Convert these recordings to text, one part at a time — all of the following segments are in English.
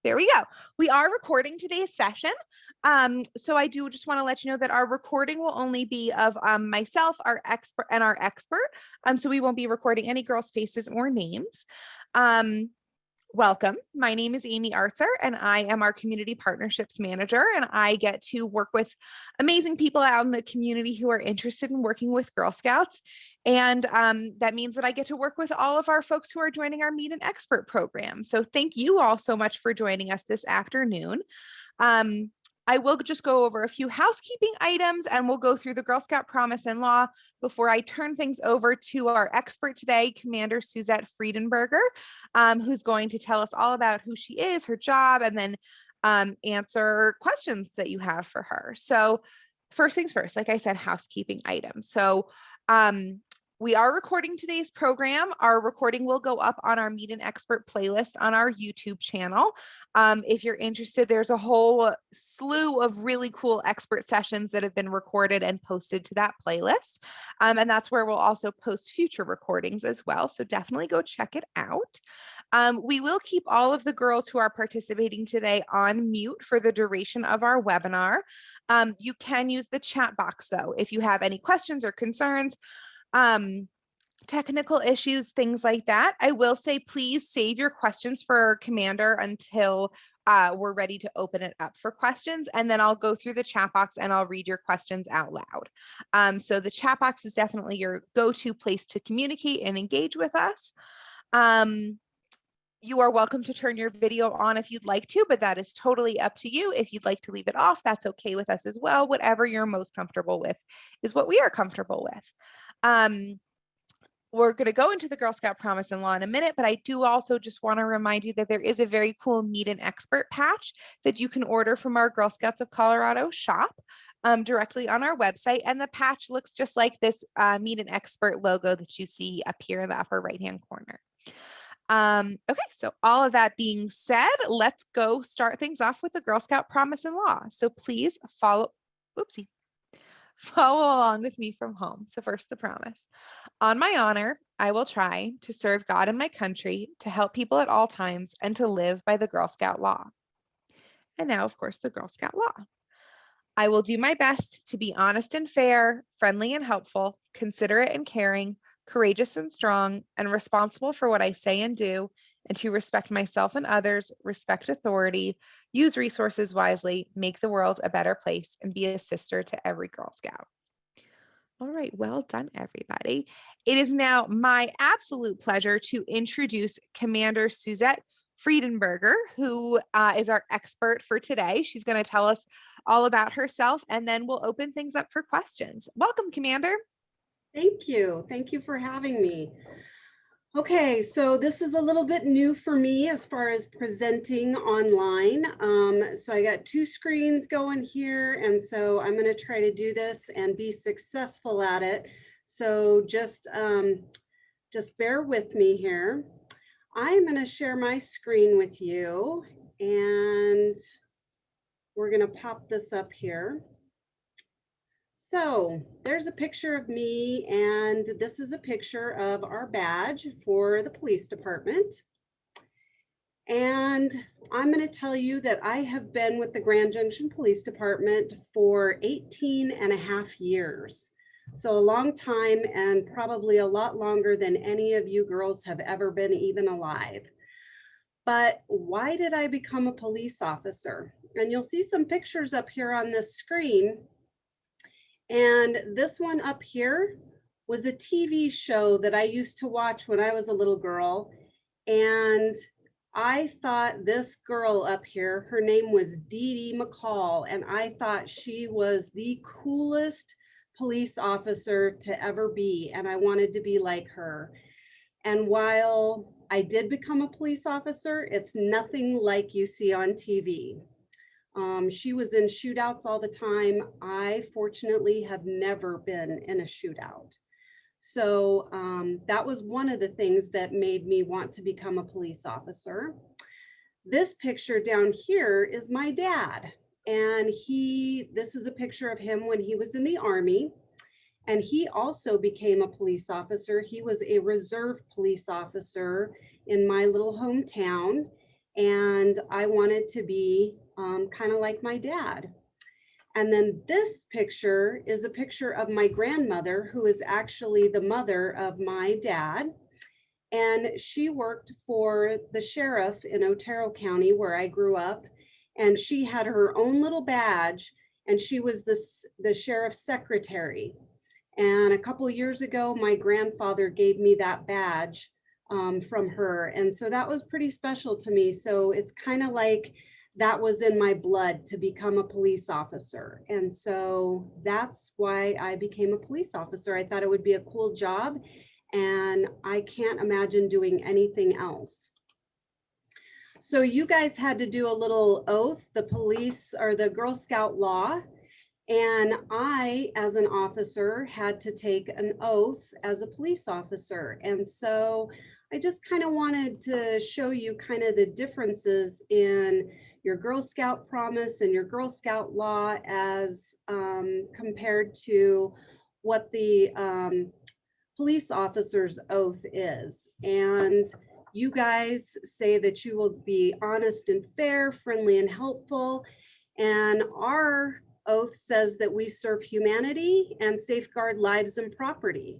There we go. We are recording today's session. So I do just want to let you know that our recording will only be of myself, our expert. So we won't be recording any girls' faces or names. Welcome. My name is Amy Artzer, and I am our Community Partnerships Manager, and I get to work with amazing people out in the community who are interested in working with Girl Scouts. And that means that I get to work with all of our folks who are joining our Meet an Expert program. So thank you all so much for joining us this afternoon. I will just go over a few housekeeping items and we'll go through the Girl Scout Promise and Law before I turn things over to our expert today, Commander Suzette Freidenberger, who's going to tell us all about who she is, her job, and then answer questions that you have for her. So first things first, like I said, housekeeping items. So we are recording today's program. Our recording will go up on our Meet an Expert playlist on our YouTube channel. If you're interested, there's a whole slew of really cool expert sessions that have been recorded and posted to that playlist. And that's where we'll also post future recordings as well. So definitely go check it out. We will keep all of the girls who are participating today on mute for the duration of our webinar. You can use the chat box though, if you have any questions or concerns. Technical issues, things like that. I will say, please save your questions for Commander until we're ready to open it up for questions. And then I'll go through the chat box and I'll read your questions out loud. So the chat box is definitely your go-to place to communicate and engage with us. You are welcome to turn your video on if you'd like to, but that is totally up to you. If you'd like to leave it off, that's okay with us as well. Whatever you're most comfortable with is what we are comfortable with. We're going to go into the Girl Scout Promise and Law in a minute, but I do also just want to remind you that there is a very cool Meet an Expert patch that you can order from our Girl Scouts of Colorado shop directly on our website. And the patch looks just like this Meet an Expert logo that you see up here in the upper right-hand corner. Okay, so all of that being said, let's go start things off with the Girl Scout Promise and Law. So please follow along with me from home. So first, the promise. On my honor, I will try to serve God and my country, to help people at all times, and to live by the Girl Scout law. And now, of course, the Girl Scout law. I will do my best to be honest and fair, friendly and helpful, considerate and caring, courageous and strong, and responsible for what I say and do, and to respect myself and others, respect authority, use resources wisely, make the world a better place, and be a sister to every Girl Scout. All right, well done, everybody. It is now my absolute pleasure to introduce Commander Suzette Freidenberger, who is our expert for today. She's going to tell us all about herself, and then we'll open things up for questions. Welcome, Commander. Thank you. Thank you for having me. Okay, so this is a little bit new for me as far as presenting online. So I got two screens going here, and so I'm going to try to do this and be successful at it. So just bear with me here. I'm going to share my screen with you, and we're going to pop this up here. So there's a picture of me, and this is a picture of our badge for the police department. And I'm going to tell you that I have been with the Grand Junction Police Department for 18 and a half years. So a long time, and probably a lot longer than any of you girls have ever been even alive. But why did I become a police officer? And you'll see some pictures up here on this screen. And this one up here was a TV show that I used to watch when I was a little girl. And I thought this girl up here, her name was Dee Dee McCall, and I thought she was the coolest police officer to ever be. And I wanted to be like her. And while I did become a police officer, it's nothing like you see on TV. She was in shootouts all the time. I fortunately have never been in a shootout. So that was one of the things that made me want to become a police officer. This picture down here is my dad. And this is a picture of him when he was in the Army. And he also became a police officer. He was a reserve police officer in my little hometown. and I wanted to be kind of like my dad. And then this picture is a picture of my grandmother, who is actually the mother of my dad. And she worked for the sheriff in Otero County, where I grew up. And she had her own little badge, and she was the sheriff's secretary. And a couple of years ago, my grandfather gave me that badge from her. And so that was pretty special to me. So it's kind of like that was in my blood to become a police officer. And so that's why I became a police officer. I thought it would be a cool job, and I can't imagine doing anything else. So you guys had to do a little oath, the police or the Girl Scout law. And I, as an officer, had to take an oath as a police officer. And so I just kind of wanted to show you kind of the differences in your Girl Scout promise and your Girl Scout law as compared to what the police officer's oath is. And you guys say that you will be honest and fair, friendly and helpful. And our oath says that we serve humanity and safeguard lives and property.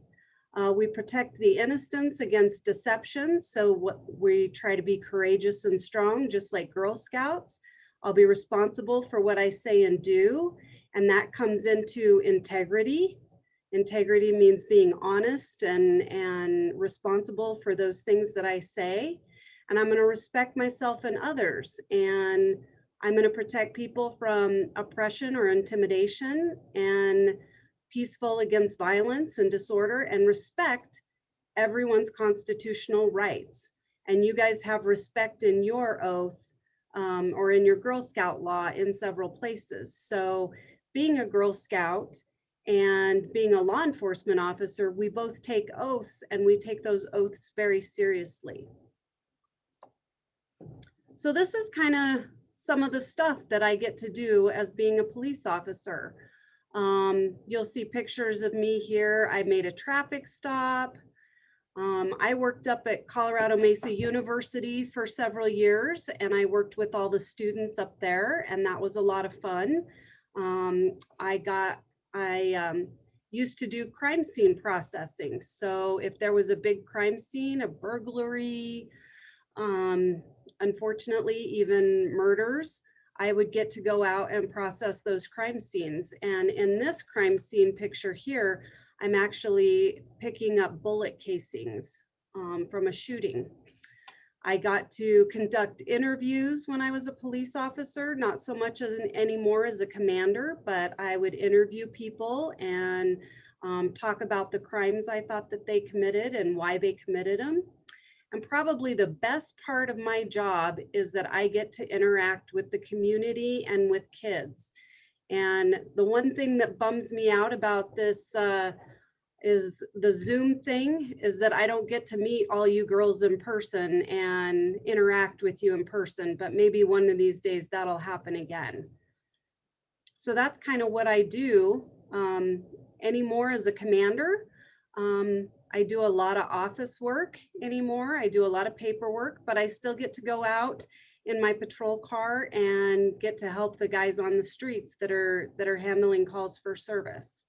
We protect the innocents against deception. So we try to be courageous and strong, just like Girl Scouts. I'll be responsible for what I say and do. And that comes into integrity. Integrity means being honest and responsible for those things that I say. And I'm going to respect myself and others. And I'm going to protect people from oppression or intimidation, and peaceful against violence and disorder, and respect everyone's constitutional rights. And you guys have respect in your oath or in your Girl Scout law in several places. So being a Girl Scout and being a law enforcement officer, we both take oaths, and we take those oaths very seriously. So this is kind of some of the stuff that I get to do as being a police officer. You'll see pictures of me here. I made a traffic stop. I worked up at Colorado Mesa University for several years, and I worked with all the students up there, and that was a lot of fun. I used to do crime scene processing. So if there was a big crime scene, a burglary, unfortunately, even murders, I would get to go out and process those crime scenes. And in this crime scene picture here, I'm actually picking up bullet casings from a shooting. I got to conduct interviews when I was a police officer, not so much anymore as a commander, but I would interview people and talk about the crimes I thought that they committed and why they committed them. And probably the best part of my job is that I get to interact with the community and with kids. And the one thing that bums me out about this is the Zoom thing, is that I don't get to meet all you girls in person and interact with you in person, but maybe one of these days that'll happen again. So that's kind of what I do anymore as a commander. I do a lot of office work anymore. I do a lot of paperwork, but I still get to go out in my patrol car and get to help the guys on the streets that are handling calls for service.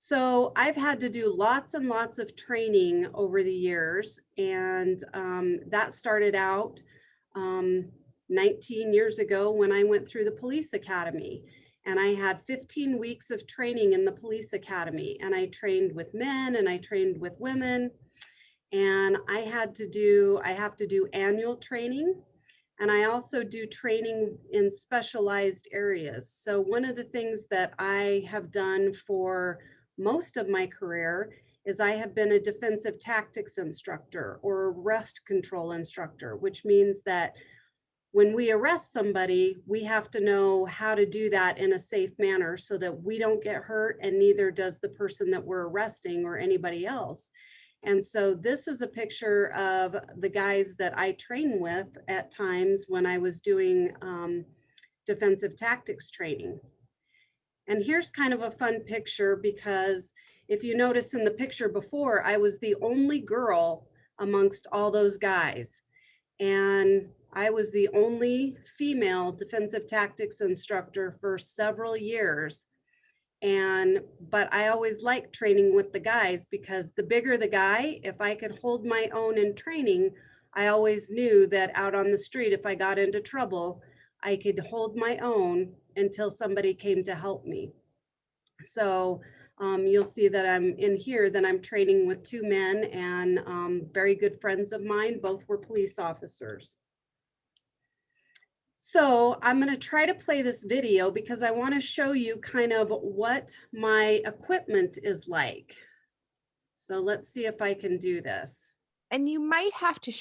So I've had to do lots and lots of training over the years, and that started out 19 years ago when I went through the police academy. And I had 15 weeks of training in the police academy, and I trained with men and I trained with women. And I have to do annual training, and I also do training in specialized areas. So one of the things that I have done for most of my career is I have been a defensive tactics instructor or arrest control instructor, which means that when we arrest somebody, we have to know how to do that in a safe manner so that we don't get hurt, and neither does the person that we're arresting or anybody else. And so this is a picture of the guys that I train with at times when I was doing defensive tactics training. And here's kind of a fun picture, because if you notice in the picture before, I was the only girl amongst all those guys. and I was the only female defensive tactics instructor for several years. But I always liked training with the guys, because the bigger the guy, if I could hold my own in training, I always knew that out on the street, if I got into trouble, I could hold my own until somebody came to help me. So you'll see that I'm in here, that I'm training with two men, and very good friends of mine. Both were police officers. So I'm going to try to play this video because I want to show you kind of what my equipment is like. So let's see if I can do this. And you might have to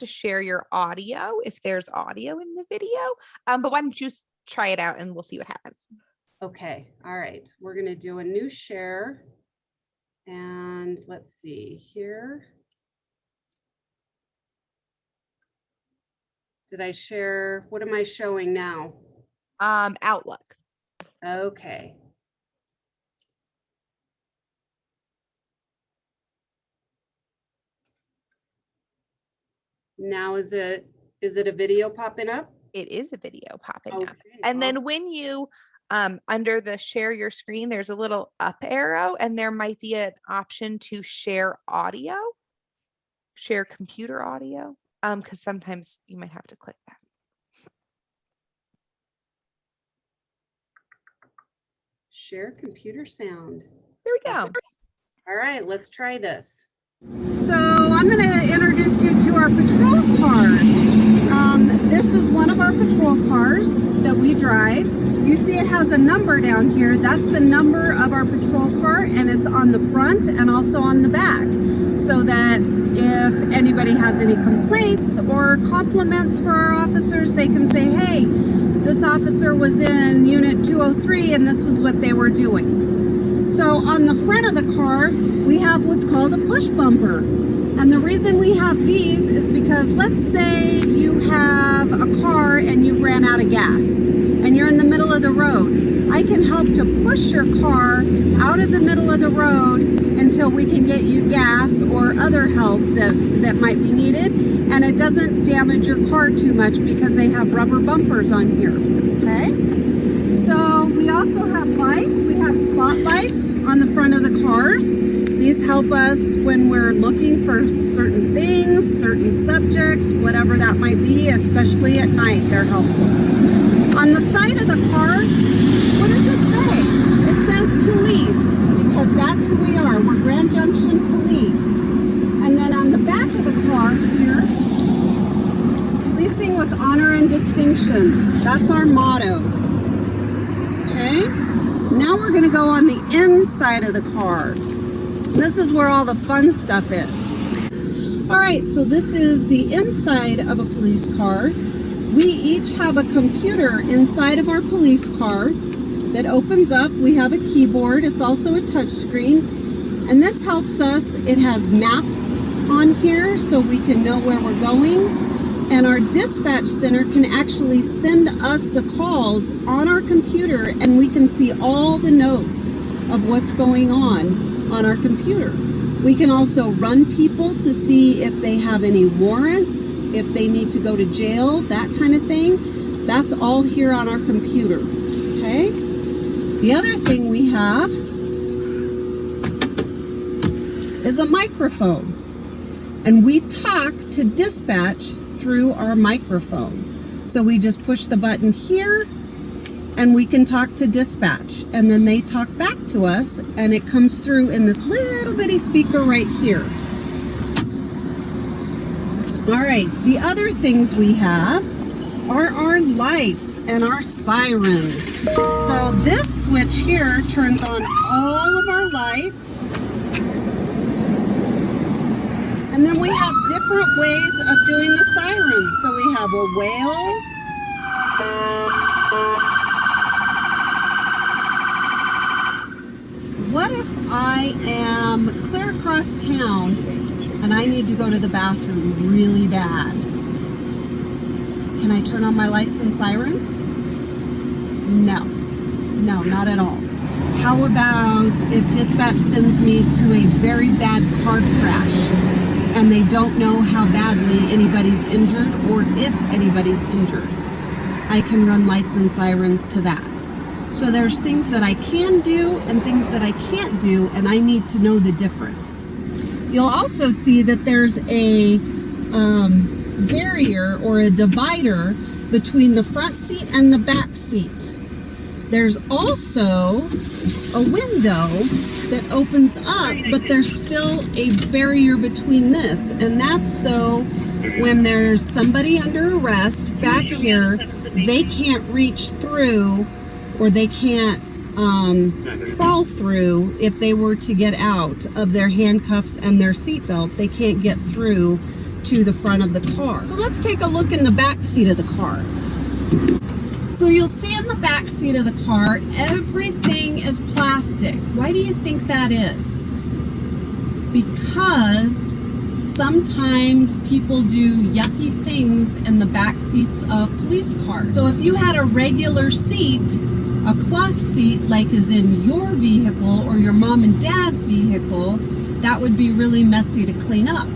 share your audio if there's audio in the video. But why don't you just try it out and we'll see what happens. Okay. All right. We're going to do a new share. And let's see here. Did I share? What am I showing now? Outlook. Okay. Now is it a video popping up? It is a video popping up. Okay, And then when you under the share your screen, there's a little up arrow, and there might be an option to share audio, share computer audio. Because sometimes you might have to click that. Share computer sound. There we go. All right, let's try this. So I'm going to introduce you to our patrol cars. This is one of our patrol cars that we drive. You see it has a number down here. That's the number of our patrol car, and it's on the front and also on the back, so that if anybody has any complaints or compliments for our officers, they can say, hey, this officer was in unit 203 and this was what they were doing. So on the front of the car, we have what's called a push bumper. And the reason we have these is because, let's say you have a car and you've ran out of gas and you're in the middle of the road. I can help to push your car out of the middle of the road until we can get you gas or other help that might be needed. And it doesn't damage your car too much because they have rubber bumpers on here, okay? So we also have lights. We have spotlights on the front of the cars. These help us when we're looking for certain things, certain subjects, whatever that might be, especially at night, they're helpful. On the side of the car, what does it say? It says police, because that's who we are. We're Grand Junction Police. And then on the back of the car here, policing with honor and distinction. That's our motto. Okay? Now we're going to go on the inside of the car. This is where all the fun stuff is. All right, so this is the inside of a police car. We each have a computer inside of our police car that opens up. We have a keyboard. It's also a touch screen. And this helps us. It has maps on here so we can know where we're going. And our dispatch center can actually send us the calls on our computer, and we can see all the notes of what's going on our computer. We can also run people to see if they have any warrants, if they need to go to jail, that kind of thing. That's all here on our computer, okay? The other thing we have is a microphone, and we talk to dispatch through our microphone. So we just push the button here and we can talk to dispatch, and then they talk back to us, and it comes through in this little bitty speaker right here. All right, the other things we have are our lights and our sirens. So this switch here turns on all of our lights. And then we have different ways of doing the sirens. So we have a wail. What if I am clear across town and I need to go to the bathroom really bad? Can I turn on my license sirens? No, not at all. How about if dispatch sends me to a very bad car crash? and they don't know how badly anybody's injured or if anybody's injured. I can run lights and sirens to that. So there's things that I can do and things that I can't do, and I need to know the difference. You'll also see that there's a barrier or a divider between the front seat and the back seat. There's also a window that opens up, but there's still a barrier between this, and that's so when there's somebody under arrest back here, they can't reach through, or they can't crawl through. If they were to get out of their handcuffs and their seatbelt, they can't get through to the front of the car. So let's take a look in the back seat of the car. So you'll see in the back seat of the car, everything is plastic. Why do you think that is? Because sometimes people do yucky things in the back seats of police cars. So if you had a regular seat, a cloth seat like is in your vehicle or your mom and dad's vehicle, that would be really messy to clean up.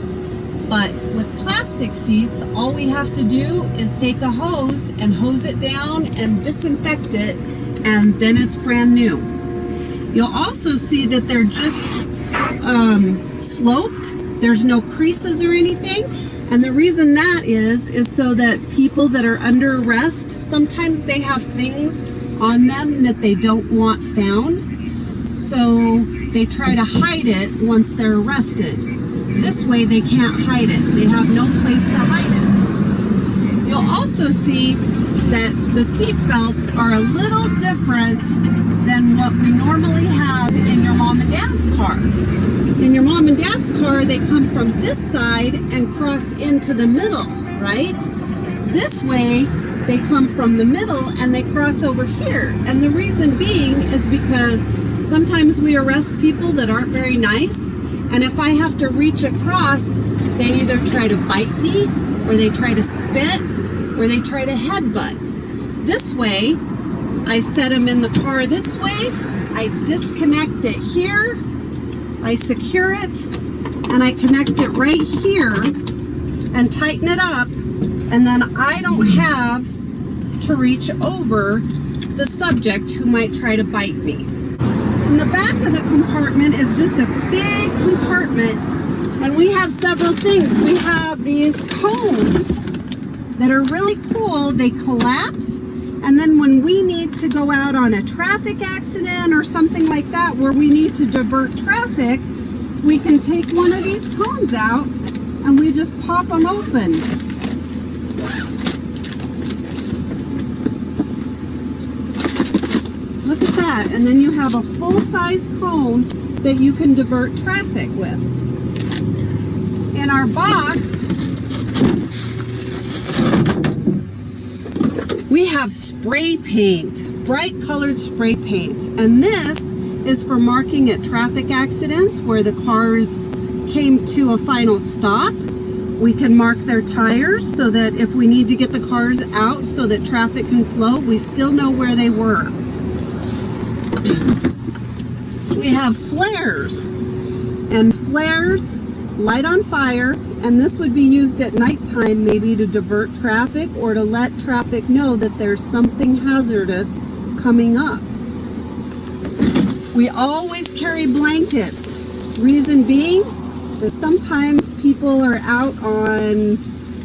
But with plastic seats, all we have to do is take a hose and hose it down and disinfect it, and then it's brand new. You'll also see that they're just sloped. There's no creases or anything. And the reason that is so that people that are under arrest, sometimes they have things on them that they don't want found. So they try to hide it once they're arrested. This way they can't hide it. They have no place to hide it. You'll also see that the seat belts are a little different than what we normally have in your mom and dad's car. In your mom and dad's car, they come from this side and cross into the middle, right? This way, they come from the middle and they cross over here. And the reason being is because sometimes we arrest people that aren't very nice. And if I have to reach across, they either try to bite me, or they try to spit, or they try to headbutt. This way, I set them in the car this way, I disconnect it here, I secure it, and I connect it right here and tighten it up, and then I don't have to reach over the subject who might try to bite me. In the back of the compartment is just a big compartment, and we have several things. We have these cones that are really cool. They collapse, and then when we need to go out on a traffic accident or something like that where we need to divert traffic, we can take one of these cones out and we just pop them open. Look at that, and then you have a full-size cone that you can divert traffic with. In our box, we have spray paint, bright colored spray paint, and this is for marking at traffic accidents where the cars came to a final stop. We can mark their tires so that if we need to get the cars out so that traffic can flow, we still know where they were. We have flares, and flares light on fire, and this would be used at nighttime maybe to divert traffic or to let traffic know that there's something hazardous coming up. We always carry blankets. Reason being is sometimes people are out on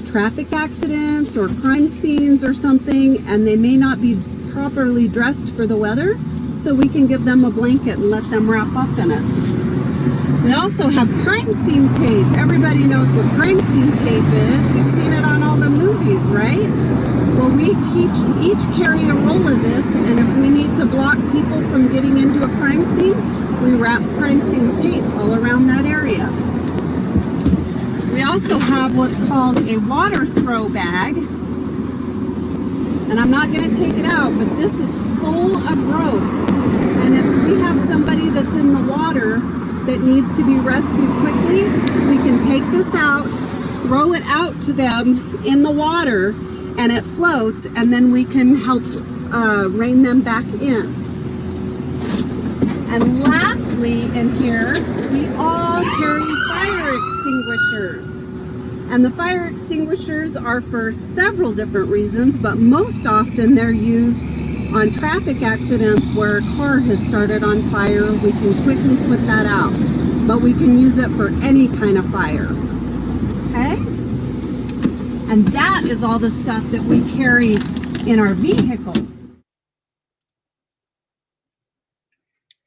traffic accidents or crime scenes or something, and they may not be properly dressed for the weather. So we can give them a blanket and let them wrap up in it. We also have crime scene tape. Everybody knows what crime scene tape is. You've seen it on all the movies, right? Well, we each carry a roll of this, and if we need to block people from getting into a crime scene, we wrap crime scene tape all around that area. We also have what's called a water throw bag. And I'm not going to take it out, but this is full of rope. And if we have somebody that's in the water that needs to be rescued quickly, we can take this out, throw it out to them in the water, and it floats, and then we can help rein them back in. And lastly, in here, we all carry fire extinguishers. And the fire extinguishers are for several different reasons, but most often they're used on traffic accidents where a car has started on fire. We can quickly put that out, but we can use it for any kind of fire. Okay? And that is all the stuff that we carry in our vehicles.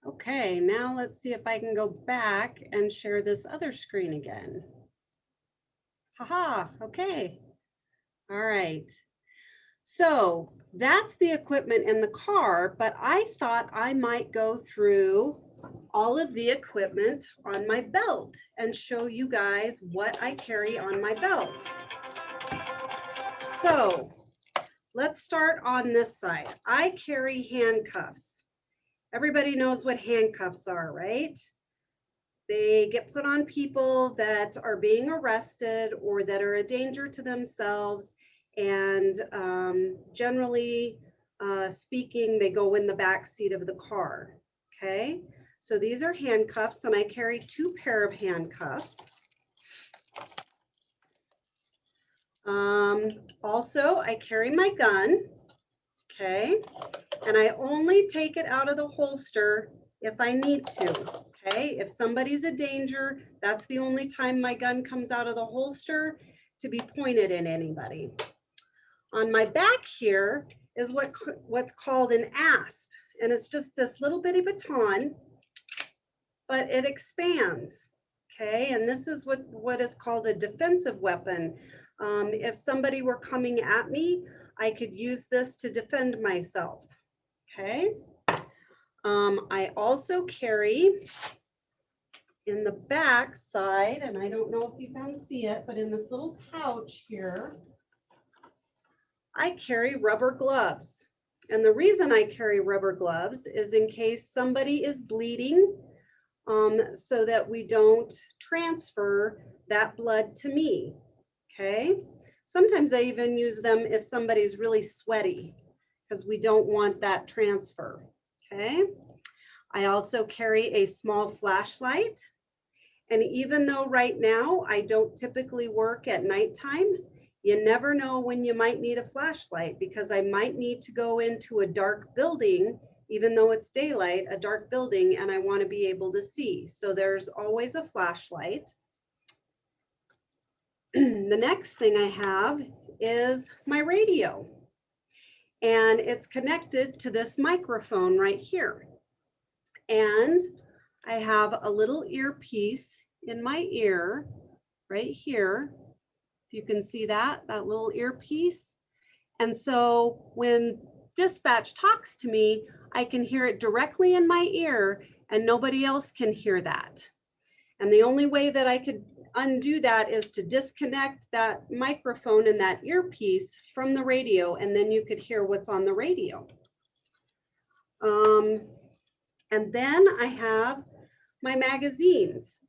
Okay, now let's see if I can go back and share this other screen again. Haha, okay. All right. So that's the equipment in the car, but I thought I might go through all of the equipment on my belt and show you guys what I carry on my belt. So let's start on this side. I carry handcuffs. Everybody knows what handcuffs are, right? They get put on people that are being arrested or that are a danger to themselves. And generally speaking, they go in the back seat of the car. Okay, so these are handcuffs, and I carry 2 pairs of handcuffs. Also, I carry my gun. Okay, and I only take it out of the holster if I need to. Okay, if somebody's a danger, that's the only time my gun comes out of the holster, to be pointed at anybody. On my back here is what's called an asp, and it's just this little bitty baton, but it expands. Okay, and this is what is called a defensive weapon. If somebody were coming at me, I could use this to defend myself. Okay. I also carry in the back side, and I don't know if you can see it, but in this little pouch here, I carry rubber gloves. And the reason I carry rubber gloves is in case somebody is bleeding, so that we don't transfer that blood to me. Okay. Sometimes I even use them if somebody's really sweaty, because we don't want that transfer. Okay. I also carry a small flashlight. And even though right now I don't typically work at nighttime, you never know when you might need a flashlight, because I might need to go into a dark building, even though it's daylight, a dark building, and I want to be able to see. So there's always a flashlight. The next thing I have is my radio, and it's connected to this microphone right here. And I have a little earpiece in my ear right here. If you can see that little earpiece. And so when dispatch talks to me, I can hear it directly in my ear, and nobody else can hear that. And the only way that I could undo that is to disconnect that microphone and that earpiece from the radio, and then you could hear what's on the radio. And then I have my magazines,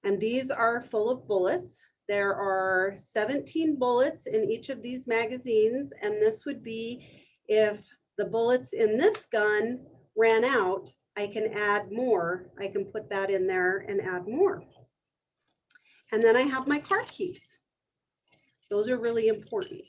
and these are full of bullets. There are 17 bullets in each of these magazines, and this would be if the bullets in this gun ran out, I can add more. I can put that in there and add more. And then I have my car keys. Those are really important.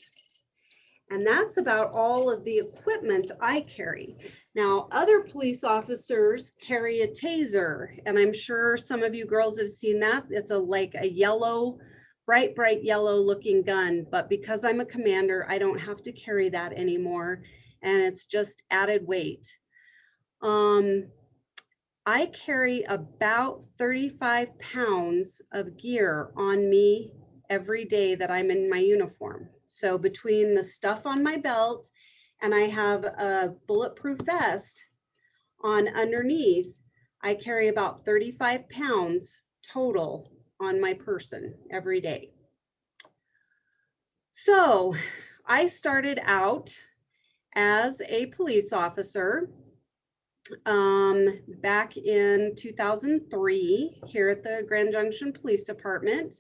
And that's about all of the equipment I carry. Now, other police officers carry a taser, and I'm sure some of you girls have seen that. It's like a yellow, bright yellow looking gun, but because I'm a commander, I don't have to carry that anymore, and it's just added weight. I carry about 35 pounds of gear on me every day that I'm in my uniform. So between the stuff on my belt, and I have a bulletproof vest on underneath, I carry about 35 pounds total on my person every day. So I started out as a police officer back in 2003 here at the Grand Junction Police Department.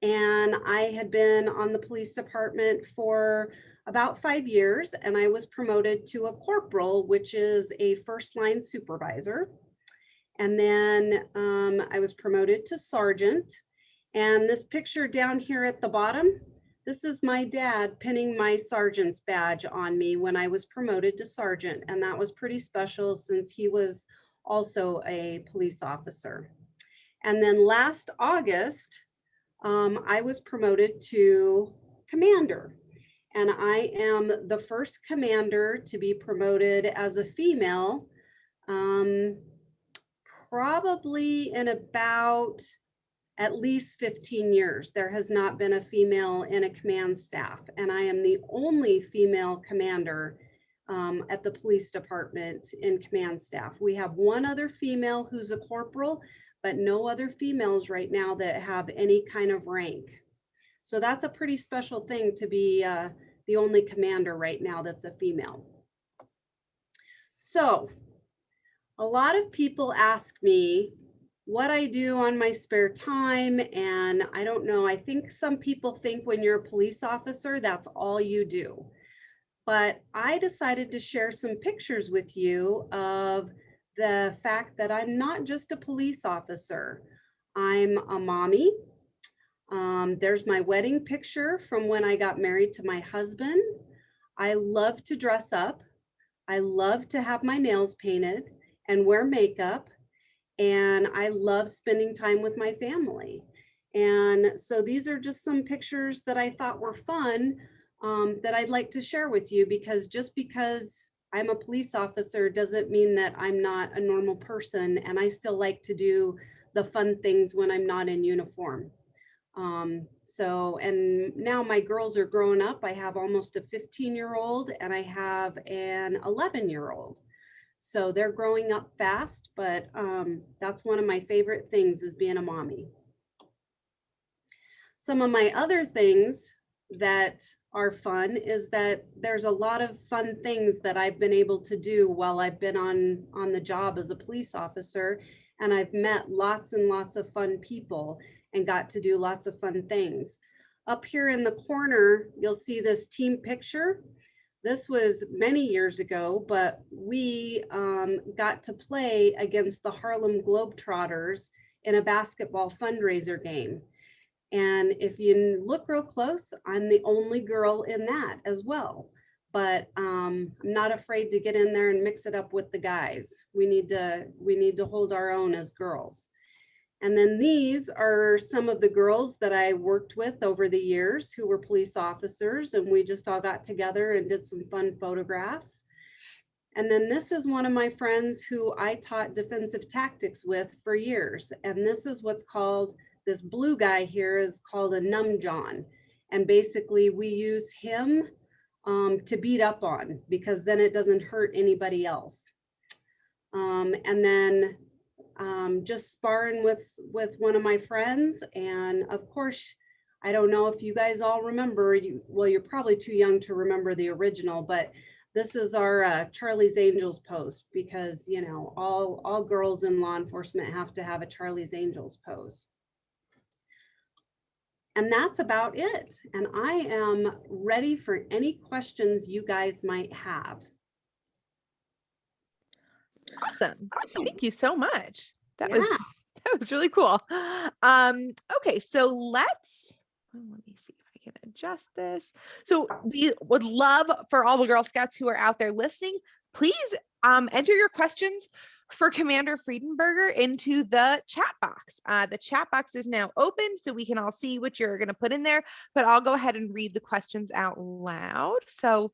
And I had been on the police department for about 5 years, and I was promoted to a corporal, which is a first line supervisor. And then I was promoted to sergeant. And this picture down here at the bottom, this is my dad pinning my sergeant's badge on me when I was promoted to sergeant. And that was pretty special since he was also a police officer. And then last August, I was promoted to commander. And I am the first commander to be promoted as a female, probably in about at least 15 years. There has not been a female in a command staff, and I am the only female commander at the police department in command staff. We have one other female who's a corporal, but no other females right now that have any kind of rank. So that's a pretty special thing to be the only commander right now that's a female. So a lot of people ask me what I do on my spare time, and I don't know, I think some people think when you're a police officer, that's all you do. But I decided to share some pictures with you of the fact that I'm not just a police officer. I'm a mommy. There's my wedding picture from when I got married to my husband. I love to dress up. I love to have my nails painted and wear makeup. And I love spending time with my family. And so these are just some pictures that I thought were fun that I'd like to share with you, because just because I'm a police officer doesn't mean that I'm not a normal person, and I still like to do the fun things when I'm not in uniform. And now my girls are growing up. I have almost a 15-year-old and I have an 11-year-old. So they're growing up fast, but that's one of my favorite things, is being a mommy. Some of my other things that are fun is that there's a lot of fun things that I've been able to do while I've been on the job as a police officer. And I've met lots and lots of fun people and got to do lots of fun things. Up here in the corner, you'll see this team picture. This was many years ago, but we got to play against the Harlem Globetrotters in a basketball fundraiser game. And if you look real close, I'm the only girl in that as well. But I'm not afraid to get in there and mix it up with the guys. We need to hold our own as girls. And then these are some of the girls that I worked with over the years who were police officers, and we just all got together and did some fun photographs. And then this is one of my friends who I taught defensive tactics with for years. And this is what's called, this blue guy here is called a numb john. And basically we use him to beat up on, because then it doesn't hurt anybody else. And then just sparring with one of my friends. And of course, I don't know if you guys all remember, well, you're probably too young to remember the original, but this is our Charlie's Angels pose, because, you know, all girls in law enforcement have to have a Charlie's Angels pose. And that's about it. And I am ready for any questions you guys might have. Awesome. Thank you so much. That Yeah. was really cool. Okay, so let me see if I can adjust this. So we would love for all the Girl Scouts who are out there listening, please enter your questions for Commander Freidenberger into the chat box. The chat box is now open, so we can all see what you're going to put in there, but I'll go ahead and read the questions out loud. So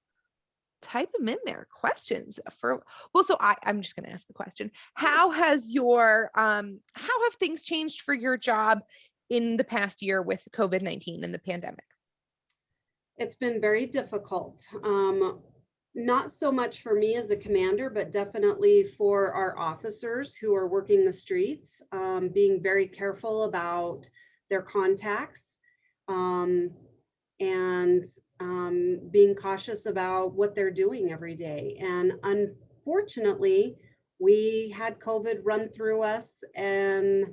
type them in there. Questions for, well, so I'm just going to ask the question. How has your, how have things changed for your job in the past year with COVID-19 and the pandemic? It's been very difficult. Not so much for me as a commander, but definitely for our officers who are working the streets, being very careful about their contacts, and being cautious about what they're doing every day. And unfortunately, we had COVID run through us and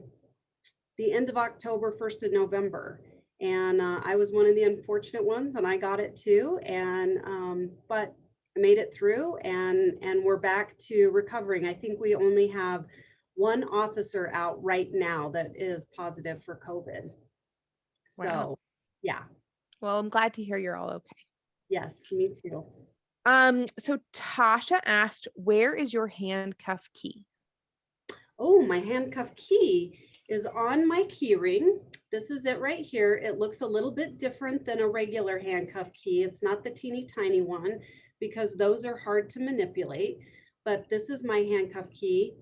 the end of October, 1st of November. And I was one of the unfortunate ones, and I got it too. And but I made it through, and we're back to recovering. I think we only have one officer out right now that is positive for COVID. So, Wow. yeah. Well, I'm glad to hear you're all okay. Yes, me too. So Tasha asked, where is your handcuff key? Oh, my handcuff key is on my key ring. This is it right here. It looks a little bit different than a regular handcuff key. It's not the teeny tiny one because those are hard to manipulate, but this is my handcuff key.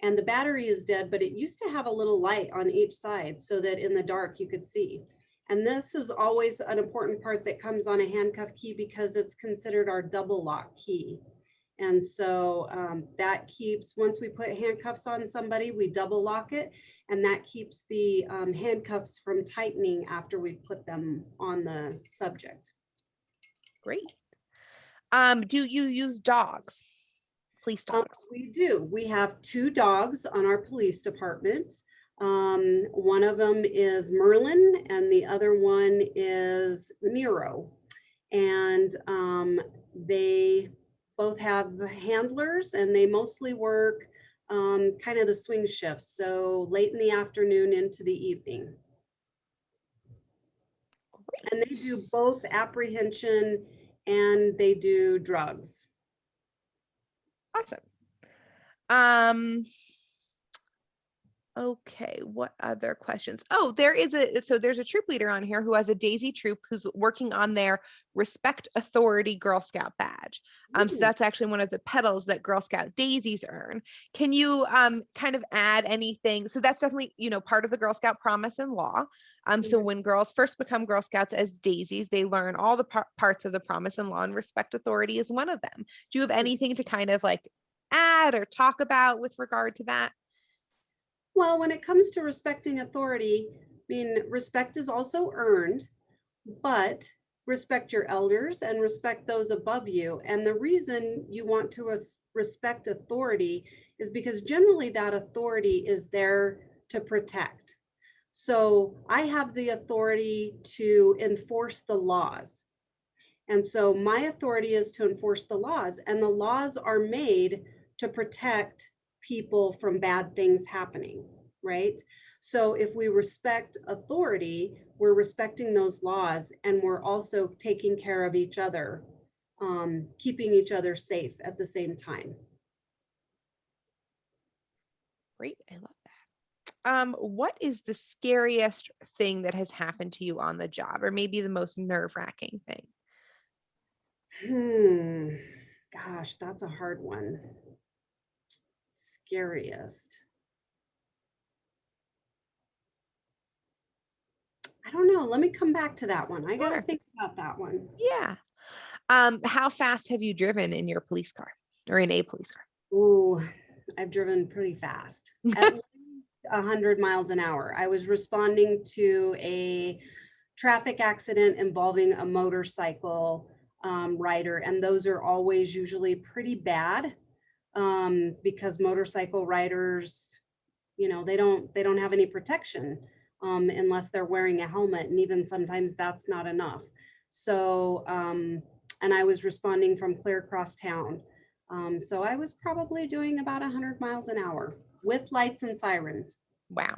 And the battery is dead, but it used to have a little light on each side so that in the dark you could see. And this is always an important part that comes on a handcuff key because it's considered our double lock key. And so that keeps, once we put handcuffs on somebody, we double lock it, and that keeps the handcuffs from tightening after we've put them on the subject. Great. Do you use dogs? Police dogs? We do. We have 2 dogs on our police department. One of them is Merlin and the other one is Nero. And they both have handlers and they mostly work kind of the swing shifts. So late in the afternoon into the evening. And they do both apprehension and they do drugs. Awesome. Okay, what other questions? Oh, there's a troop leader on here who has a Daisy troop who's working on their Respect Authority Girl Scout badge. So that's actually one of the pedals that Girl Scout daisies earn. Can you kind of add anything? So that's definitely, part of the Girl Scout promise and law. So when girls first become Girl Scouts as daisies, they learn all the parts of the promise and law, and Respect Authority is one of them. Do you have anything to kind of like add or talk about with regard to that? Well, when it comes to respecting authority, I mean, respect is also earned, but respect your elders and respect those above you. And the reason you want to respect authority is because generally that authority is there to protect. So I have the authority to enforce the laws. And so my authority is to enforce the laws, and the laws are made to protect people from bad things happening, right? So if we respect authority, we're respecting those laws, and we're also taking care of each other, keeping each other safe at the same time. Great, I love that. What is the scariest thing that has happened to you on the job, or maybe the most nerve-wracking thing? Gosh, that's a hard one. Scariest. I don't know. Let me come back to that one. I gotta think about that one. Yeah. How fast have you driven in your police car or in a police car? Oh, I've driven pretty fast. At least 100 miles an hour. I was responding to a traffic accident involving a motorcycle rider, and those are always usually pretty bad because motorcycle riders, they don't have any protection unless they're wearing a helmet, and even sometimes that's not enough. So, and I was responding from clear across town. So I was probably doing about 100 miles an hour with lights and sirens. Wow.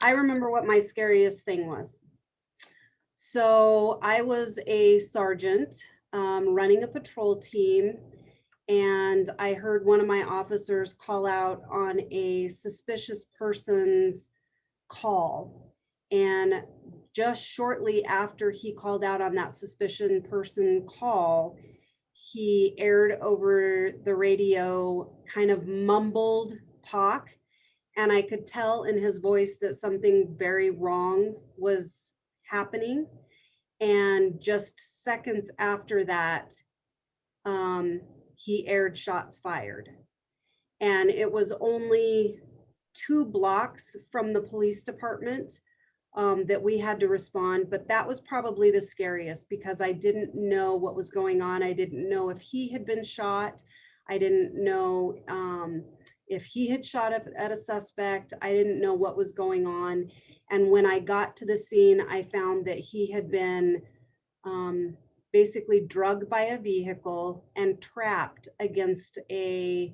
I remember what my scariest thing was. So I was a sergeant running a patrol team, and I heard one of my officers call out on a suspicious person's call. And just shortly after he called out on that suspicious person call, he aired over the radio kind of mumbled talk. And I could tell in his voice that something very wrong was happening. And just seconds after that, he aired shots fired. And it was only 2 blocks from the police department that we had to respond. But that was probably the scariest because I didn't know what was going on. I didn't know if he had been shot. I didn't know if he had shot at a suspect. I didn't know what was going on. And when I got to the scene, I found that he had been basically drugged by a vehicle and trapped against a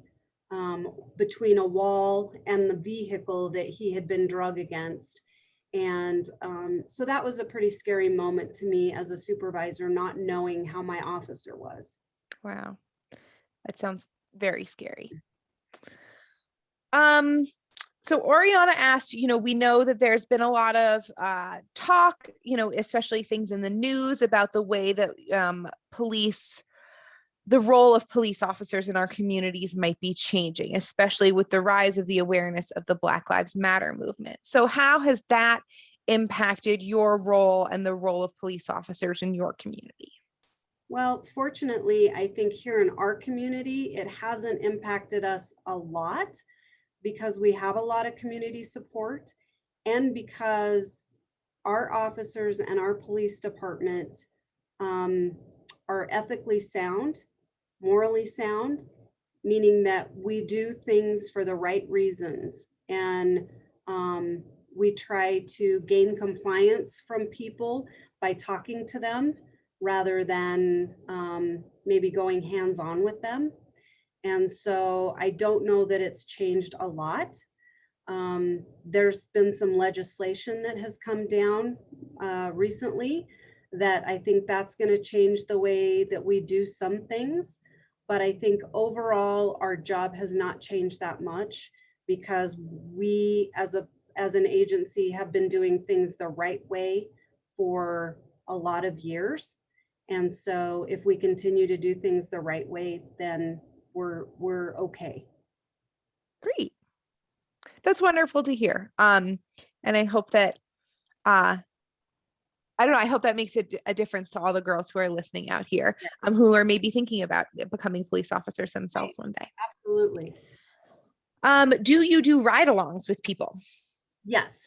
between a wall and the vehicle that he had been drug against. And so that was a pretty scary moment to me as a supervisor, not knowing how my officer was. Wow. That sounds very scary. So Oriana asked, we know that there's been a lot of talk, especially things in the news about the way that the role of police officers in our communities might be changing, especially with the rise of the awareness of the Black Lives Matter movement. So how has that impacted your role and the role of police officers in your community? Well, fortunately, I think here in our community, it hasn't impacted us a lot because we have a lot of community support and because our officers and our police department are ethically sound, morally sound, meaning that we do things for the right reasons. And we try to gain compliance from people by talking to them rather than maybe going hands-on with them. And so I don't know that it's changed a lot. There's been some legislation that has come down recently that I think that's going to change the way that we do some things. But I think overall, our job has not changed that much because we as an agency have been doing things the right way for a lot of years. And so if we continue to do things the right way, then we're okay. Great. That's wonderful to hear. And I hope that, I don't know, I hope that makes a difference to all the girls who are listening out here, who are maybe thinking about becoming police officers themselves one day. Absolutely. Do you do ride-alongs with people? Yes.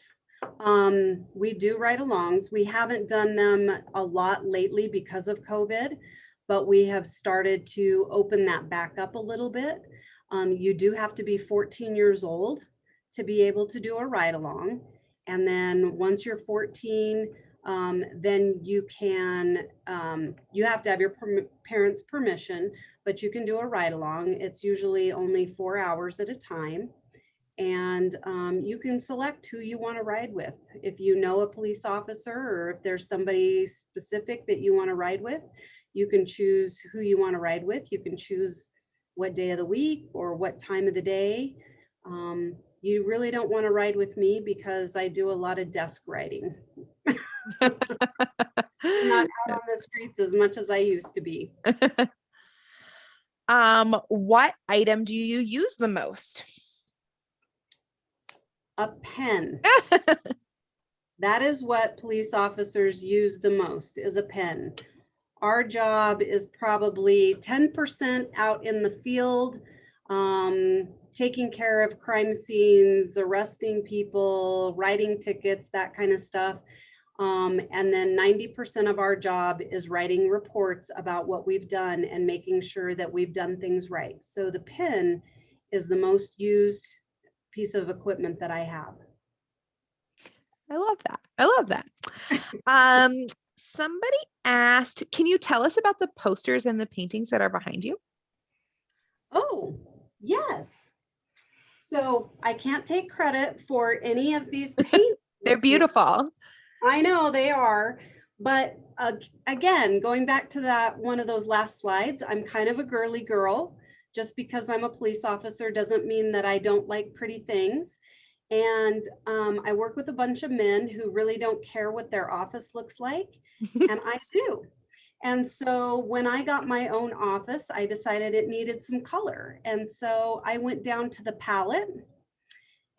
We do ride-alongs. We haven't done them a lot lately because of COVID, but we have started to open that back up a little bit. You do have to be 14 years old to be able to do a ride-along. And then once you're 14, then you can, you have to have your parents' permission, but you can do a ride-along. It's usually only 4 hours at a time. And you can select who you want to ride with. If you know a police officer or if there's somebody specific that you want to ride with, you can choose who you want to ride with. You can choose what day of the week or what time of the day. You really don't want to ride with me because I do a lot of desk riding. I'm not out on the streets as much as I used to be. What item do you use the most? A pen. That is what police officers use the most, is a pen. Our job is probably 10% out in the field, taking care of crime scenes, arresting people, writing tickets, that kind of stuff. And then 90% of our job is writing reports about what we've done and making sure that we've done things right. So the pen is the most used piece of equipment that I have. I love that. I love that. Somebody asked, can you tell us about the posters and the paintings that are behind you? Oh, yes. So I can't take credit for any of these paintings. They're beautiful. I know they are. But again, going back to that one of those last slides, I'm kind of a girly girl. Just because I'm a police officer doesn't mean that I don't like pretty things. And I work with a bunch of men who really don't care what their office looks like, and I do. And so when I got my own office, I decided it needed some color. And so I went down to the palette,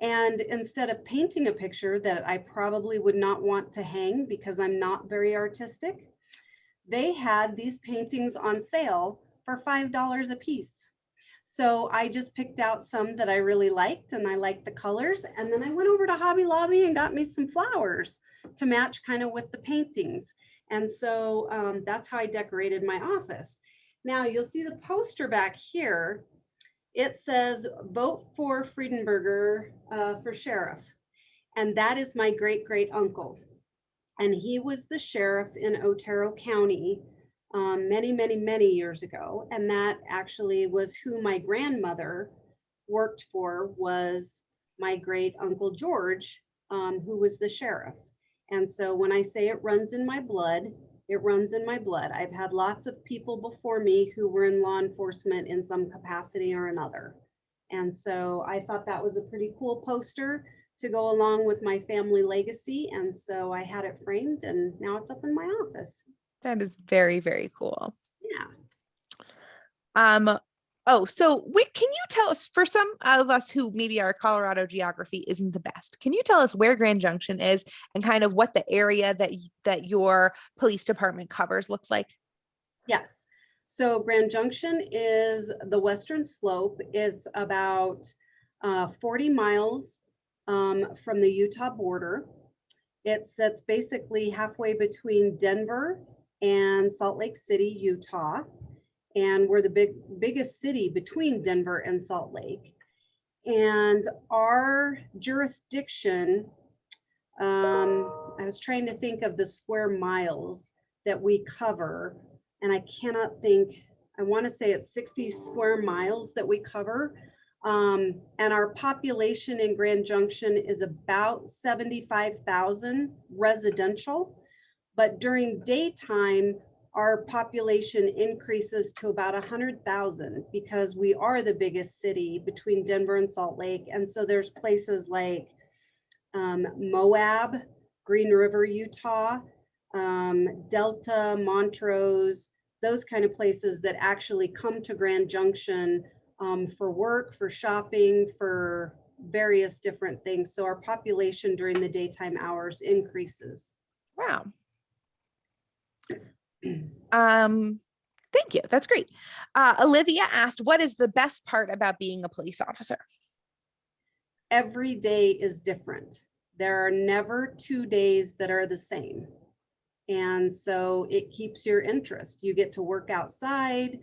and instead of painting a picture that I probably would not want to hang because I'm not very artistic, they had these paintings on sale for $5 a piece. So I just picked out some that I really liked and I liked the colors. And then I went over to Hobby Lobby and got me some flowers to match kind of with the paintings. And so that's how I decorated my office. Now you'll see the poster back here. It says, vote for Freidenberger for sheriff. And that is my great uncle. And he was the sheriff in Otero County many years ago. And that actually was who my grandmother worked for was my great uncle George, who was the sheriff. And so when I say it runs in my blood, it runs in my blood. I've had lots of people before me who were in law enforcement in some capacity or another. And so I thought that was a pretty cool poster to go along with my family legacy. And so I had it framed and now it's up in my office. That is very, very cool. Yeah. Oh, so can you tell us, for some of us who maybe our Colorado geography isn't the best, can you tell us where Grand Junction is and kind of what the area that your police department covers looks like? Yes. So Grand Junction is the western slope. It's about 40 miles from the Utah border. It sits basically halfway between Denver and Salt Lake City, Utah. And we're the biggest city between Denver and Salt Lake. And our jurisdiction, I was trying to think of the square miles that we cover, and I cannot think, I want to say it's 60 square miles that we cover. And our population in Grand Junction is about 75,000 residential, but during daytime, our population increases to about 100,000 because we are the biggest city between Denver and Salt Lake. And so there's places like Moab, Green River, Utah, Delta, Montrose, those kind of places that actually come to Grand Junction for work, for shopping, for various different things. So our population during the daytime hours increases. Wow. Thank you. That's great. Olivia asked, what is the best part about being a police officer? Every day is different. There are never 2 days that are the same. And so it keeps your interest. You get to work outside.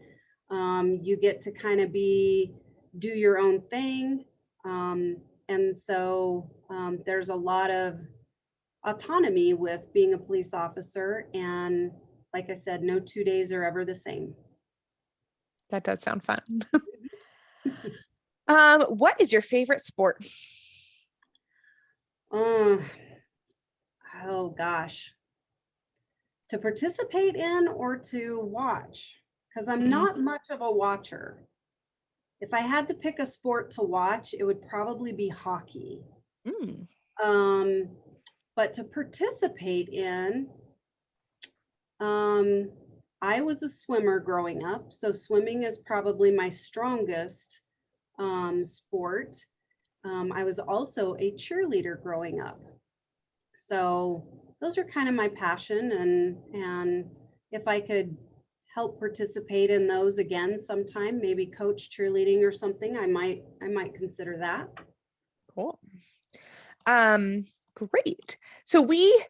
You get to kind of do your own thing. And so there's a lot of autonomy with being a police officer. And like I said, no 2 days are ever the same. That does sound fun. What is your favorite sport? Oh gosh. To participate in or to watch? Because I'm not much of a watcher. If I had to pick a sport to watch, it would probably be hockey. But to participate in, I was a swimmer growing up, so swimming is probably my strongest sport. I was also a cheerleader growing up. So those are kind of my passion, and if I could help participate in those again sometime, maybe coach cheerleading or something, I might consider that. Cool. Great. So we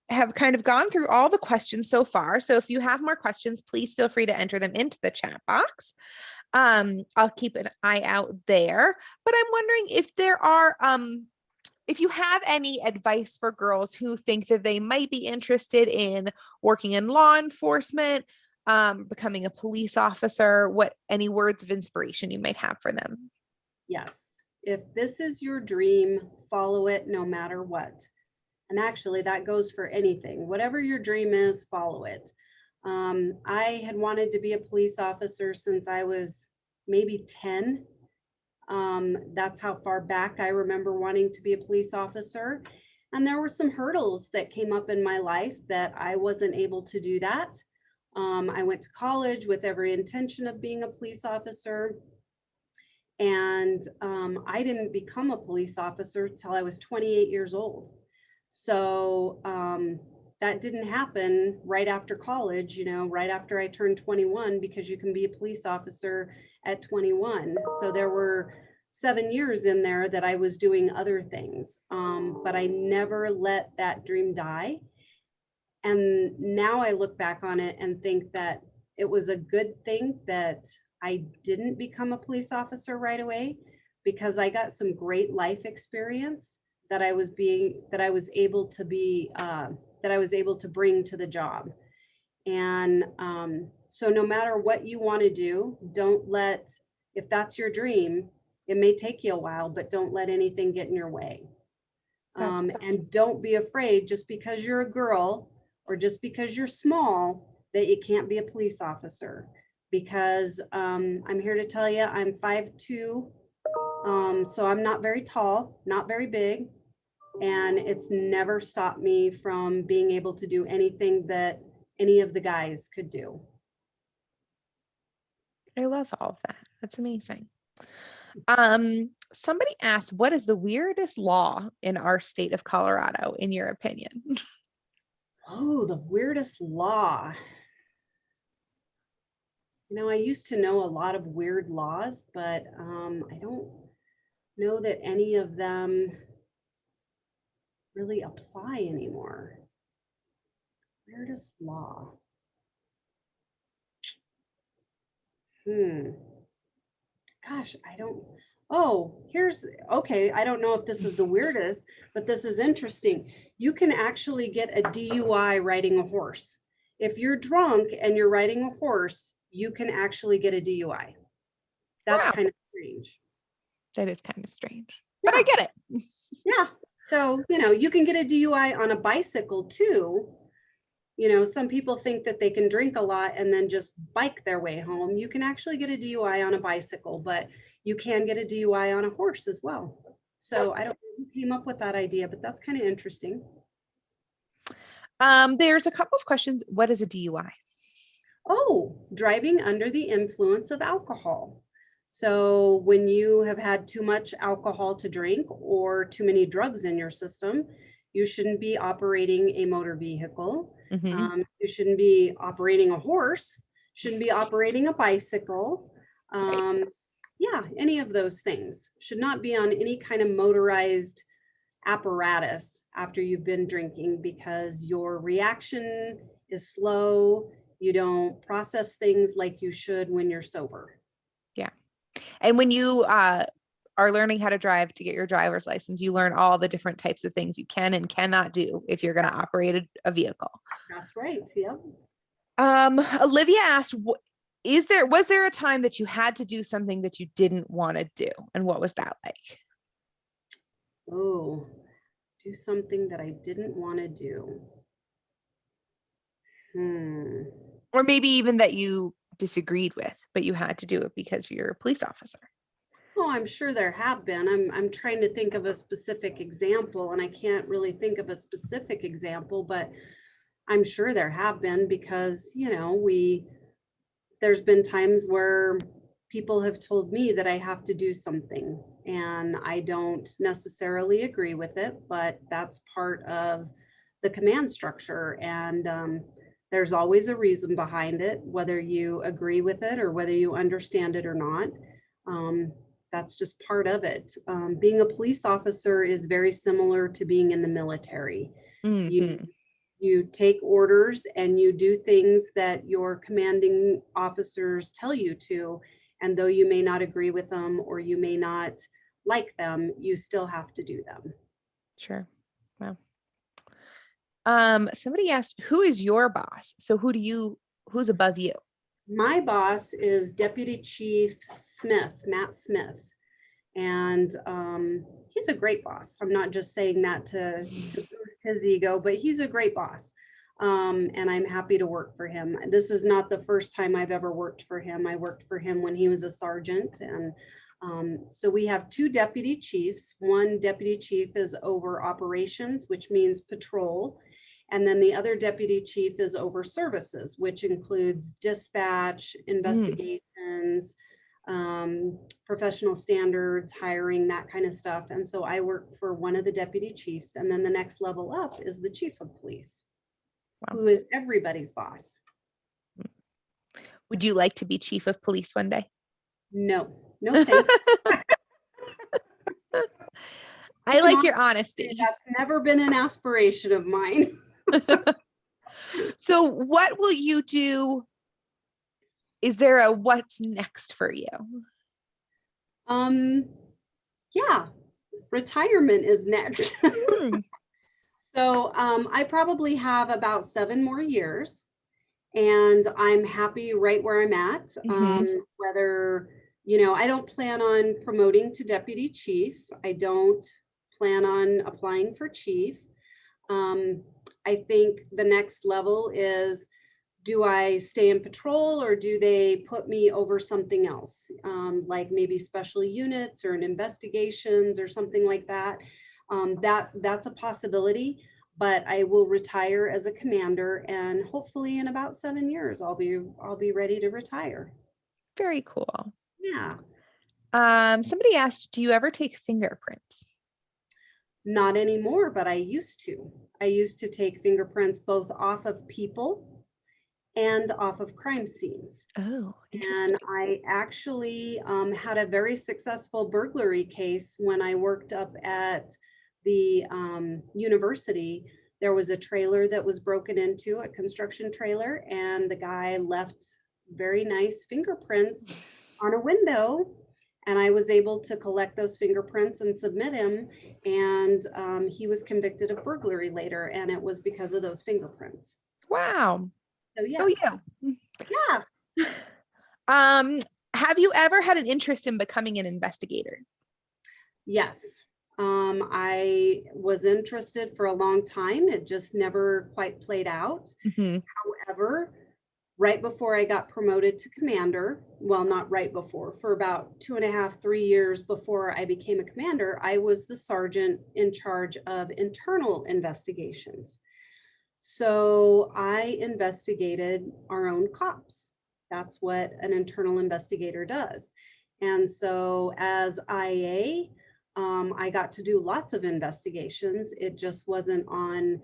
have kind of gone through all the questions so far. So if you have more questions, please feel free to enter them into the chat box. I'll keep an eye out there, but I'm wondering if there are, if you have any advice for girls who think that they might be interested in working in law enforcement, becoming a police officer, any words of inspiration you might have for them? Yes. If this is your dream, follow it no matter what. And actually that goes for anything. Whatever your dream is, follow it. I had wanted to be a police officer since I was maybe 10. That's how far back I remember wanting to be a police officer. And there were some hurdles that came up in my life that I wasn't able to do that. I went to college with every intention of being a police officer. And I didn't become a police officer till I was 28 years old. So that didn't happen right after college, right after I turned 21, because you can be a police officer at 21. So there were 7 years in there that I was doing other things, but I never let that dream die. And now I look back on it and think that it was a good thing that I didn't become a police officer right away, because I got some great life experience that I was able to bring to the job. And so no matter what you want to do, if that's your dream, It may take you a while, but don't let anything get in your way. And don't be afraid just because you're a girl or just because you're small that you can't be a police officer. Because I'm here to tell you, I'm 5'2", so I'm not very tall, not very big, and it's never stopped me from being able to do anything that any of the guys could do. I love all of that. That's amazing. Somebody asked, what is the weirdest law in our state of Colorado, in your opinion? Oh, the weirdest law. You know, I used to know a lot of weird laws, but I don't know that any of them really apply anymore. Weirdest law. Gosh, I don't. Oh, okay. I don't know if this is the weirdest, but this is interesting. You can actually get a DUI riding a horse. If you're drunk and you're riding a horse, you can actually get a DUI. That's Wow. kind of strange. That is kind of strange, Yeah. but I get it. Yeah. So, you know, you can get a DUI on a bicycle too. You know, some people think that they can drink a lot and then just bike their way home. You can actually get a DUI on a bicycle, but you can get a DUI on a horse as well. So I don't know who came up with that idea, but that's kind of interesting. There's a couple of questions. What is a DUI? Oh, driving under the influence of alcohol. So when you have had too much alcohol to drink or too many drugs in your system, you shouldn't be operating a motor vehicle. Mm-hmm. You shouldn't be operating a horse, shouldn't be operating a bicycle. Right. Yeah, any of those things. Should not be on any kind of motorized apparatus after you've been drinking, because your reaction is slow. You don't process things like you should when you're sober. Yeah. And when you are learning how to drive to get your driver's license, you learn all the different types of things you can and cannot do if you're going to operate a vehicle. That's right. Yep. Olivia asked, was there a time that you had to do something that you didn't want to do? And what was that like? Oh, do something that I didn't want to do. Or maybe even that you disagreed with, but you had to do it because you're a police officer. Oh, I'm sure there have been. I'm trying to think of a specific example, and I can't really think of a specific example, but I'm sure there have been, because, you know, there's been times where people have told me that I have to do something and I don't necessarily agree with it, but that's part of the command structure. And there's always a reason behind it, whether you agree with it or whether you understand it or not. That's just part of it. Being a police officer is very similar to being in the military. Mm-hmm. You take orders and you do things that your commanding officers tell you to. And though you may not agree with them or you may not like them, you still have to do them. Sure. Wow. Somebody asked, who is your boss? So who's above you? My boss is Deputy Chief Smith, Matt Smith. And he's a great boss. I'm not just saying that to boost his ego, but he's a great boss. And I'm happy to work for him. This is not the first time I've ever worked for him. I worked for him when he was a sergeant. And so we have two deputy chiefs. One deputy chief is over operations, which means patrol. And then the other deputy chief is over services, which includes dispatch, investigations, professional standards, hiring, that kind of stuff. And so I work for one of the deputy chiefs, and then the next level up is the chief of police, Wow. who is everybody's boss. Would you like to be chief of police one day? No, thanks. I like your honesty. That's never been an aspiration of mine. So what will you do? Is there a what's next for you? Yeah, retirement is next. So I probably have about 7 more years, and I'm happy right where I'm at. Whether You know, I don't plan on promoting to deputy chief. I don't plan on applying for chief. I think the next level is, do I stay in patrol or do they put me over something else? Like maybe special units or an investigations or something like that. That's a possibility, but I will retire as a commander, and hopefully in about 7 years, I'll be ready to retire. Very cool. Yeah. Somebody asked, do you ever take fingerprints? Not anymore, but I used to. I used to take fingerprints both off of people and off of crime scenes. Oh, interesting. And I actually had a very successful burglary case when I worked up at the university. There was a trailer that was broken into, a construction trailer, and the guy left very nice fingerprints on a window. And I was able to collect those fingerprints and submit him. And he was convicted of burglary later, and it was because of those fingerprints. Wow. So yes. Oh, yeah. Yeah. Have you ever had an interest in becoming an investigator? Yes. I was interested for a long time. It just never quite played out. Mm-hmm. However, right before I got promoted to commander, well, not right before, for about 2.5, 3 years before I became a commander, I was the sergeant in charge of internal investigations. So I investigated our own cops. That's what an internal investigator does. And so as IA, I got to do lots of investigations. It just wasn't on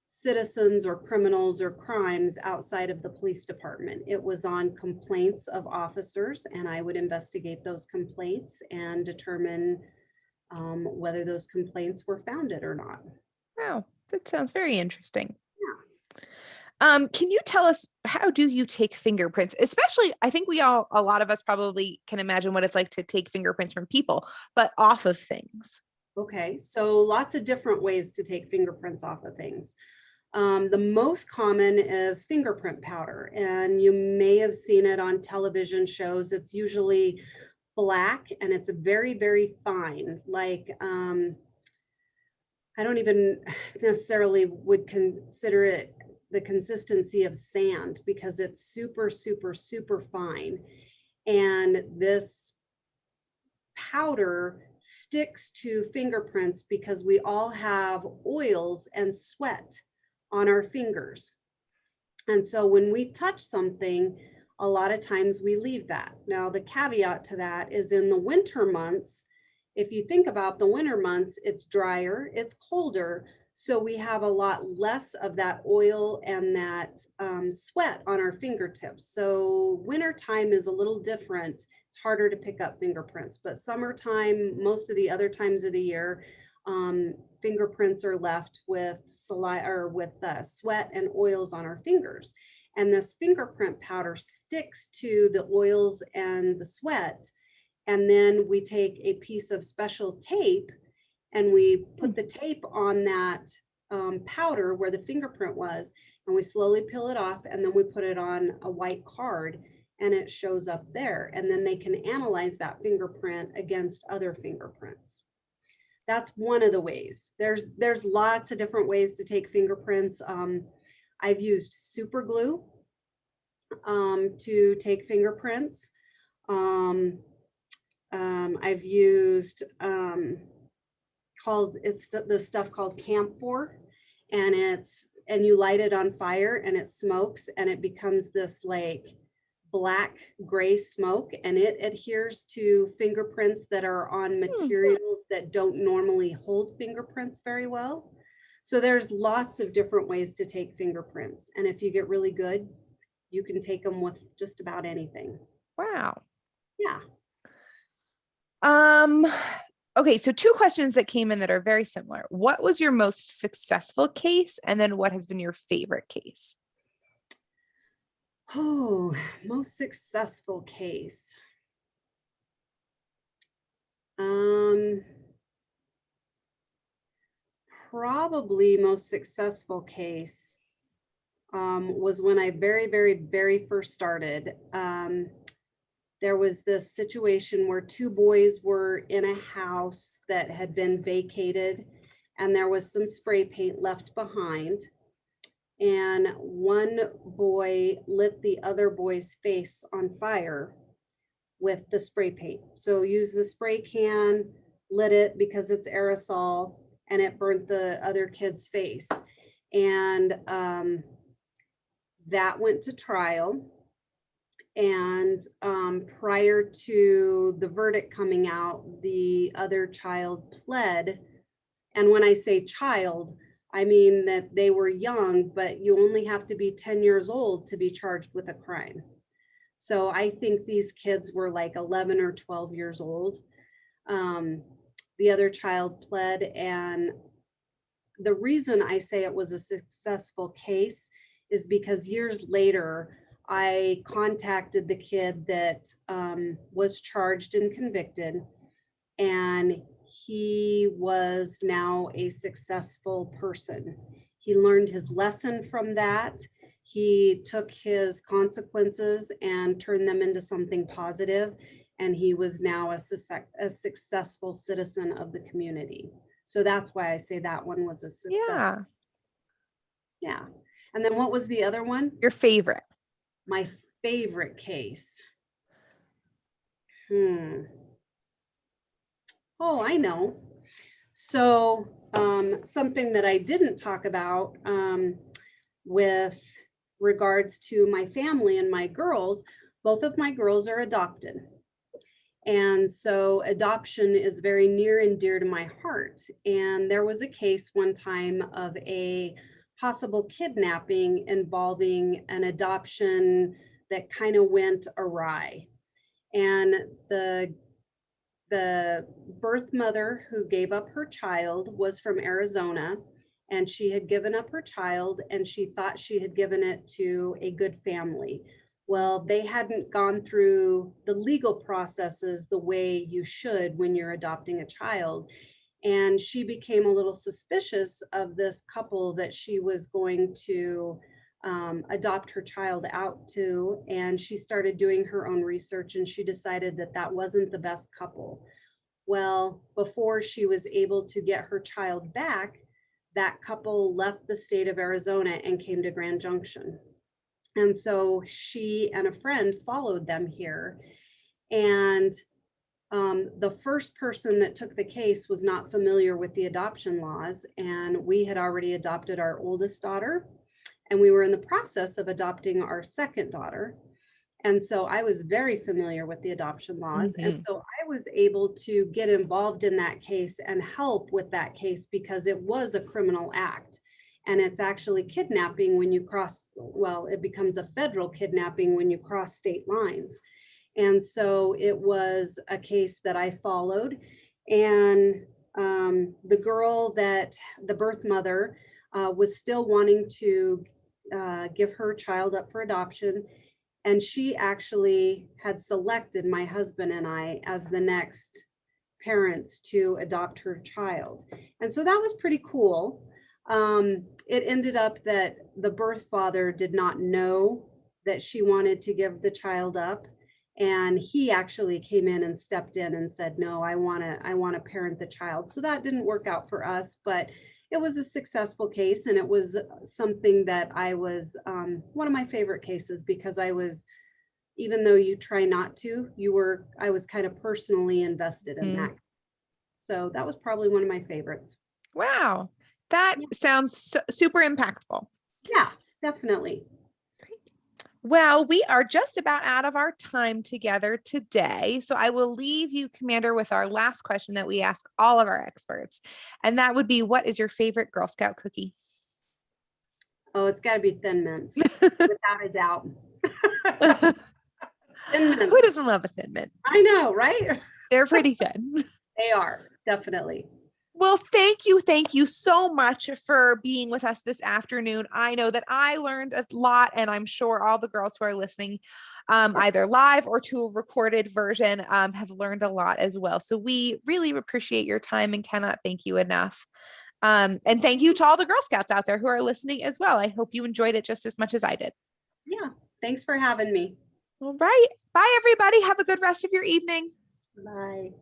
citizens or criminals or crimes outside of the police department. It was on complaints of officers, and I would investigate those complaints and determine whether those complaints were founded or not. Wow, that sounds very interesting. Can you tell us, how do you take fingerprints? Especially, I think a lot of us probably can imagine what it's like to take fingerprints from people, but off of things. Okay, so lots of different ways to take fingerprints off of things. The most common is fingerprint powder, and you may have seen it on television shows. It's usually black and it's very, very fine. Like, I don't even necessarily would consider it the consistency of sand, because it's super, super, super fine. And this powder sticks to fingerprints because we all have oils and sweat on our fingers. And so when we touch something, a lot of times we leave that. Now, the caveat to that is in the winter months, if you think about the winter months, it's drier, it's colder. So we have a lot less of that oil and that sweat on our fingertips. So wintertime is a little different. It's harder to pick up fingerprints, but summertime, most of the other times of the year, fingerprints are left with saliva or with sweat and oils on our fingers. And this fingerprint powder sticks to the oils and the sweat. And then we take a piece of special tape and we put the tape on that powder where the fingerprint was, and we slowly peel it off, and then we put it on a white card and it shows up there. And then they can analyze that fingerprint against other fingerprints. That's one of the ways. There's lots of different ways to take fingerprints. I've used super glue to take fingerprints. I've used it's the stuff called camphor, and you light it on fire and it smokes and it becomes this like black gray smoke, and it adheres to fingerprints that are on materials that don't normally hold fingerprints very well. So there's lots of different ways to take fingerprints, and if you get really good, you can take them with just about anything. Wow. Yeah. Okay, so 2 questions that came in that are very similar. What was your most successful case? And then what has been your favorite case? Oh, most successful case. Probably most successful case was when I very, very, very first started. there was this situation where two boys were in a house that had been vacated, and there was some spray paint left behind. And one boy lit the other boy's face on fire with the spray paint. So used the spray can, lit it because it's aerosol, and it burnt the other kid's face. And that went to trial. And prior to the verdict coming out, the other child pled. And when I say child, I mean that they were young, but you only have to be 10 years old to be charged with a crime. So I think these kids were like 11 or 12 years old. The other child pled, and the reason I say it was a successful case is because years later, I contacted the kid that was charged and convicted, and he was now a successful person. He learned his lesson from that. He took his consequences and turned them into something positive, and he was now a successful citizen of the community. So that's why I say that one was a success. Yeah. Yeah. And then what was the other one? Your favorite. My favorite case. Oh, I know. So something that I didn't talk about with regards to my family and my girls, both of my girls are adopted. And so adoption is very near and dear to my heart. And there was a case one time of a possible kidnapping involving an adoption that kind of went awry. And the birth mother who gave up her child was from Arizona, and she had given up her child and she thought she had given it to a good family. Well, they hadn't gone through the legal processes the way you should when you're adopting a child. And she became a little suspicious of this couple that she was going to adopt her child out to. And she started doing her own research, and she decided that that wasn't the best couple. Well, before she was able to get her child back, that couple left the state of Arizona and came to Grand Junction. And so she and a friend followed them here. And the first person that took the case was not familiar with the adoption laws. And we had already adopted our oldest daughter, and we were in the process of adopting our second daughter. And so I was very familiar with the adoption laws. And so I was able to get involved in that case and help with that case because it was a criminal act. And it's actually kidnapping when you cross, well, it becomes a federal kidnapping when you cross state lines. And so it was a case that I followed. And the girl that the birth mother was still wanting to give her child up for adoption. And she actually had selected my husband and I as the next parents to adopt her child. And so that was pretty cool. It ended up that the birth father did not know that she wanted to give the child up. And he actually came in and stepped in and said, no, I want to parent the child. So that didn't work out for us, but it was a successful case. And it was something that I was one of my favorite cases, because I was, even though you try not to, I was kind of personally invested in that. So that was probably one of my favorites. Wow. That sounds super impactful. Yeah, definitely. Well, we are just about out of our time together today. So I will leave you, Commander, with our last question that we ask all of our experts. And that would be, what is your favorite Girl Scout cookie? Oh, it's got to be Thin Mints, without a doubt. Thin Mints. Who doesn't love a Thin Mint? I know, right? They're pretty good. They are, definitely. Well, thank you so much for being with us this afternoon. I know that I learned a lot, and I'm sure all the girls who are listening, either live or to a recorded version, have learned a lot as well. So we really appreciate your time and cannot thank you enough. And thank you to all the Girl Scouts out there who are listening as well. I hope you enjoyed it just as much as I did. Yeah, thanks for having me. All right. Bye, everybody. Have a good rest of your evening. Bye.